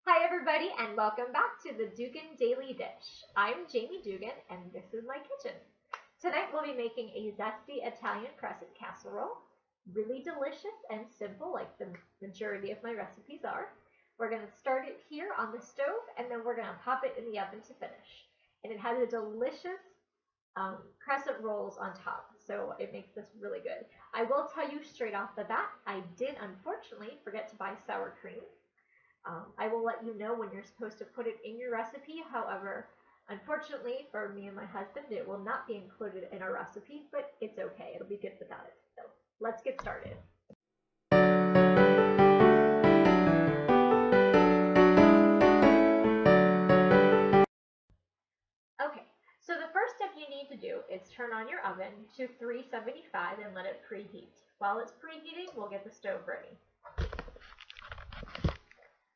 Hi everybody and welcome back to the Duggan Daily Dish. I'm Jamie Duggan and this is my kitchen. Tonight we'll be making a zesty Italian crescent casserole. Really delicious and simple like the majority of my recipes are. We're going to start it here on the stove and then we're going to pop it in the oven to finish. And it has a delicious crescent rolls on top, so it makes this really good. I will tell you straight off the bat, I did unfortunately forget to buy sour cream. I will let you know when you're supposed to put it in your recipe. However, unfortunately for me and my husband, it will not be included in our recipe, but it's okay. It'll be good without it. So let's get started. Okay, so the first step you need to do is turn on your oven to 375 and let it preheat. While it's preheating, we'll get the stove ready.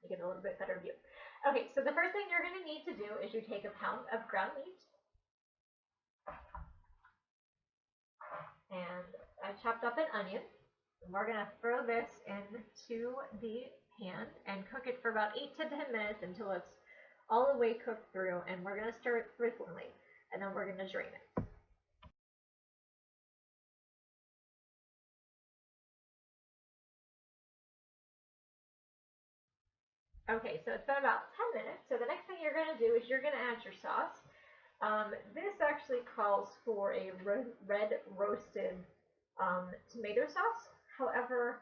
You get a little bit better view. Okay, so the first thing you're going to need to do is you take a pound of ground meat. And I chopped up an onion. And we're going to throw this into the pan and cook it for about 8 to 10 minutes until it's all the way cooked through. And we're going to stir it frequently. And then we're going to drain it. Okay, so it's been about 10 minutes. So the next thing you're going to do is you're going to add your sauce. This actually calls for a red roasted tomato sauce. However,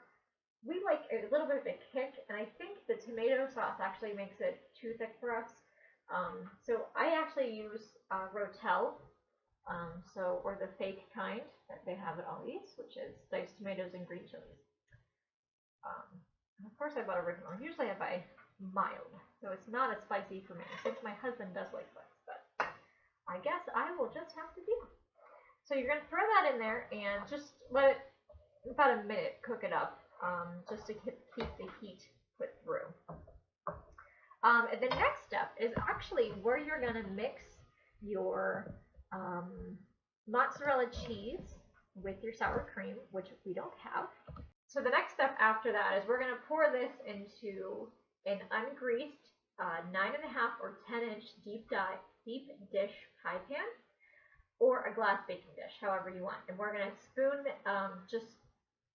we like a little bit of a kick, and I think the tomato sauce actually makes it too thick for us. So I actually use Rotel, or the fake kind that they have at Aldi's, which is diced tomatoes and green chilies. And of course I bought original. Usually I buy mild, so it's not as spicy for me, since my husband does like spice, but I guess I will just have to deal. So you're going to throw that in there and just let it, about a minute, cook it up, just to keep the heat put through. And the next step is actually where you're going to mix your mozzarella cheese with your sour cream, which we don't have. So the next step after that is we're going to pour this into an ungreased 9.5 or 10-inch deep dish pie pan, or a glass baking dish, however you want. And we're going to spoon,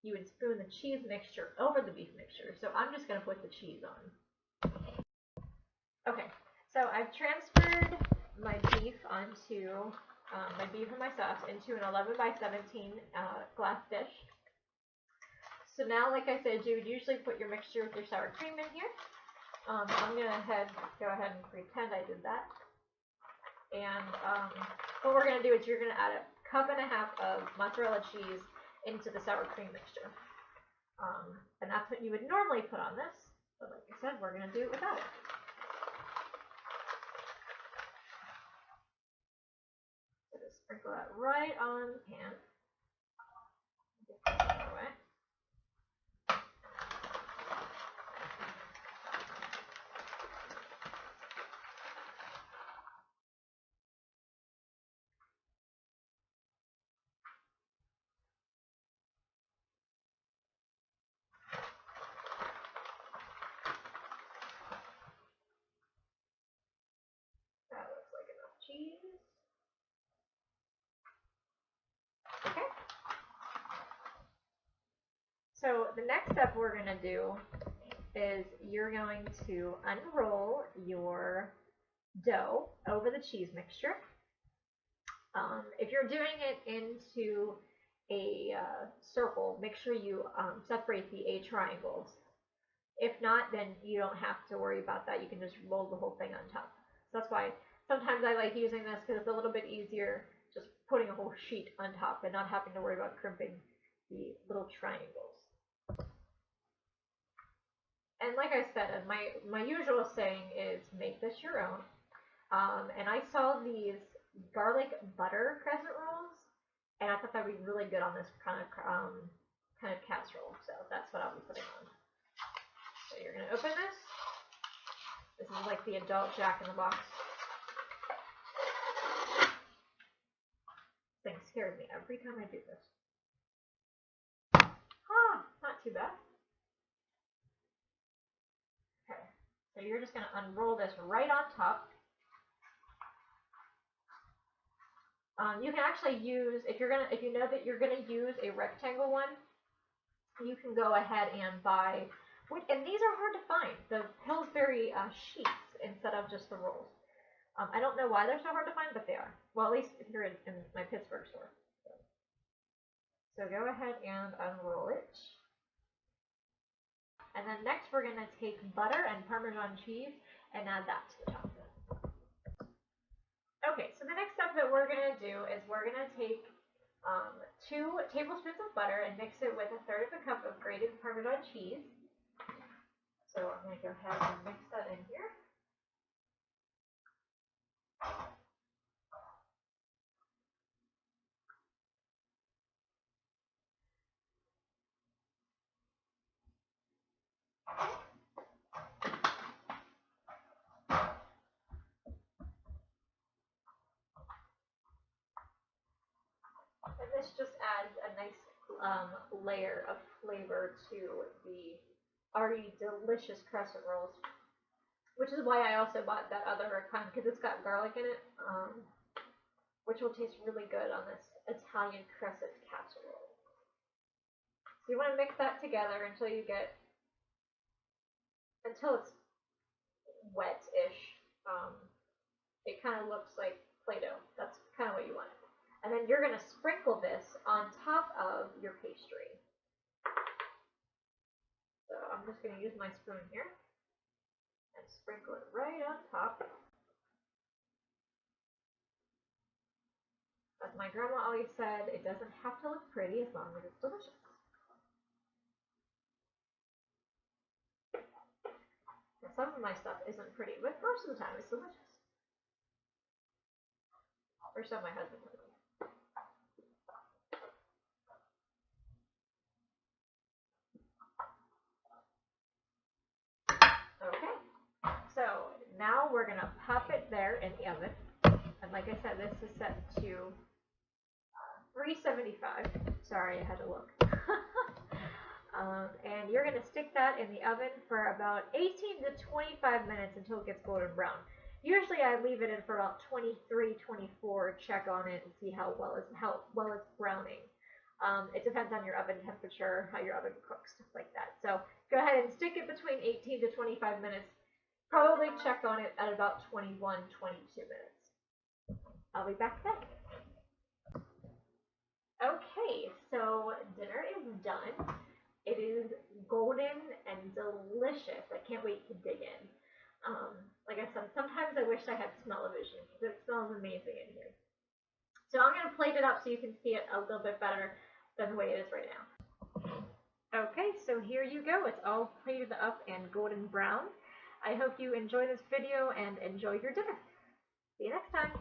you would spoon the cheese mixture over the beef mixture. So I'm just going to put the cheese on. Okay, so I've transferred my beef onto, my beef and my sauce into an 11 by 17 glass dish. So now, like I said, you would usually put your mixture with your sour cream in here. I'm going to go ahead and pretend I did that. And what we're going to do is you're going to add 1.5 cups of mozzarella cheese into the sour cream mixture. And that's what you would normally put on this. But like I said, we're going to do it without it. So just sprinkle that right on the pan. Get this out of the way. That looks like enough cheese. Okay. So the next step we're going to do is you're going to unroll your dough over the cheese mixture. If you're doing it into a circle, make sure you separate the A triangles. If not, then you don't have to worry about that. You can just roll the whole thing on top. So that's why sometimes I like using this, because it's a little bit easier just putting a whole sheet on top and not having to worry about crimping the little triangles. And like I said, my usual saying is make this your own. And I saw these garlic butter crescent rolls, and I thought that would be really good on this kind of casserole. So that's what I'll be putting on. So you're going to open this. This is like the adult Jack in the Box. This thing scares me every time I do this. Not too bad. Okay, So you're just going to unroll this right on top. You can actually use, if you know that you're gonna use a rectangle one, you can go ahead and buy, and these are hard to find, the Pillsbury sheets instead of just the rolls. I don't know why they're so hard to find, but they are. Well, at least here in my Pittsburgh store. So go ahead and unroll it. And then next we're gonna take butter and Parmesan cheese and add that to the top. Okay, so the next step that we're going to do is we're going to take 2 tablespoons of butter and mix it with 1/3 cup of grated Parmesan cheese. So I'm going to go ahead and mix that in here. And this just adds a nice layer of flavor to the already delicious crescent rolls, which is why I also bought that other kind, because it's got garlic in it, which will taste really good on this Italian crescent casserole. So you want to mix that together until it's wet-ish. It kind of looks like Play-Doh. That's kind of what you want. And then you're going to sprinkle this on top of your pastry. So I'm just going to use my spoon here and sprinkle it right on top. As my grandma always said, it doesn't have to look pretty as long as it's delicious. And some of my stuff isn't pretty, but most of the time it's delicious. Or so my husband tells me. Okay, so now we're going to pop it there in the oven. And like I said, this is set to 375. Sorry, I had to look. And you're going to stick that in the oven for about 18 to 25 minutes until it gets golden brown. Usually I leave it in for about 23, 24, check on it and see how well it's browning. It depends on your oven temperature, how your oven cooks, stuff like that. So go ahead and stick it between 18 to 25 minutes. Probably check on it at about 21, 22 minutes. I'll be back then. Okay, so dinner is done. It is golden and delicious. I can't wait to dig in. Like I said, sometimes I wish I had smell-o-vision because it smells amazing in here. So I'm going to plate it up so you can see it a little bit better than the way it is right now. Okay, so here you go. It's all plated up and golden brown. I hope you enjoy this video and enjoy your dinner. See you next time.